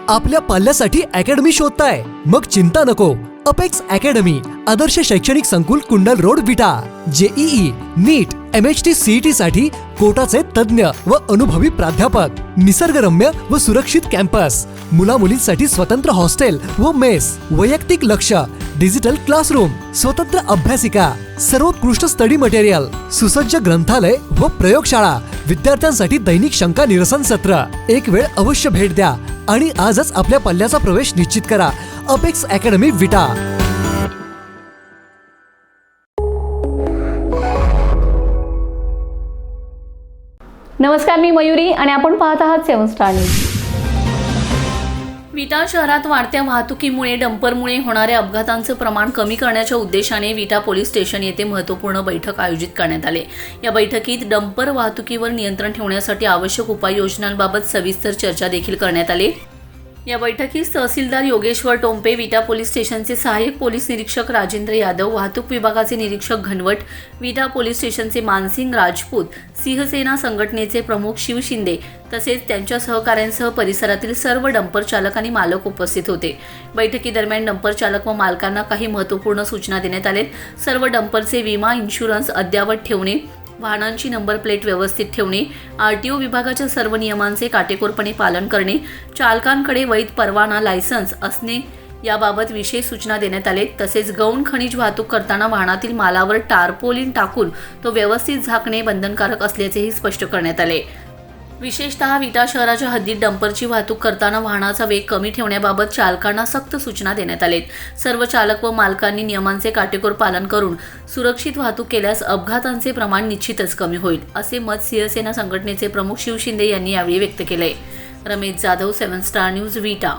आपल्या पाल्यासाठी अकॅडमी शोधताय? मग चिंता नको. अपेक्स अकॅडमी आदर्श शैक्षणिक संकुल, कुंडल रोड, विटा. जेईई, नीट, MHT, CET साठी कोटाचे तज्ञ व अनुभवी प्राध्यापक, निसर्गरम्य व सुरक्षित कॅम्पस, मुला मुलींसाठी स्वतंत्र हॉस्टेल व मेस, वैयक्तिक लक्ष, डिजिटल क्लासरूम, स्वतंत्र अभ्यासिका, सर्वोत्कृष्ट स्टडी मटेरियल, सुसज्ज ग्रंथालय व प्रयोगशाळा, विद्यार्थ्यांसाठी दैनिक शंका निरसन सत्र. एक वेळ अवश्य भेट द्या आणि आजच आपल्या पल्ल्याचा प्रवेश निश्चित करा. अपेक्स अकॅडमी, विटा. नमस्कार, मी मयुरी आणि आपण पाहत आहात 7 स्टार न्यूज. विटा शहरात वाढत्या वाहतुकीमुळे डंपरमुळे होणाऱ्या अपघातांचं प्रमाण कमी करण्याच्या उद्देशाने विटा पोलीस स्टेशन येथे महत्त्वपूर्ण बैठक आयोजित करण्यात आली. या बैठकीत डंपर वाहतुकीवर नियंत्रण ठेवण्यासाठी आवश्यक उपाययोजनांबाबत सविस्तर चर्चा देखील करण्यात आली. या बैठकीत तहसीलदार योगेश्वर टोंपे, विटा पोलीस स्टेशनचे सहाय्यक पोलीस निरीक्षक राजेंद्र यादव, वाहतूक विभागाचे निरीक्षक घनवट, विटा पोलीस स्टेशनचे मानसिंग राजपूत, सिंहसेना संघटनेचे प्रमुख शिव शिंदे तसेच त्यांच्या सहकाऱ्यांसह परिसरातील सर्व डंपर चालक आणि मालक उपस्थित होते. बैठकीदरम्यान डंपर चालक व मालकांना काही महत्त्वपूर्ण सूचना देण्यात आल्या. सर्व डंपरचे विमा, इन्शुरन्स अद्ययावत ठेवणे, वाहनांची नंबर प्लेट व्यवस्थित ठेवणे, RTO विभागाच्या सर्व नियमांचे काटेकोरपणे पालन करणे, चालकांकडे वैध परवाना लायसन्स असणे याबाबत विशेष सूचना देण्यात आल्या. तसेच गौण खनिज वाहतूक करताना वाहनातील मालावर टार्पोलिन टाकून तो व्यवस्थित झाकणे बंधनकारक असल्याचेही स्पष्ट करण्यात आले. विशेषतः विटा शहराच्या हद्दीत डंपरची वाहतूक करताना वाहनाचा वेग कमी ठेवण्याबाबत चालकांना सक्त सूचना देण्यात आल्या. सर्व चालक व मालकांनी नियमांचे काटेकोर पालन करून सुरक्षित वाहतूक केल्यास अपघातांचे प्रमाण निश्चितच कमी होईल, असे मत सिंहसेना संघटनेचे प्रमुख शिव शिंदे यांनी यावेळी व्यक्त केले. रमेश जाधव, 7 स्टार न्यूज, विटा.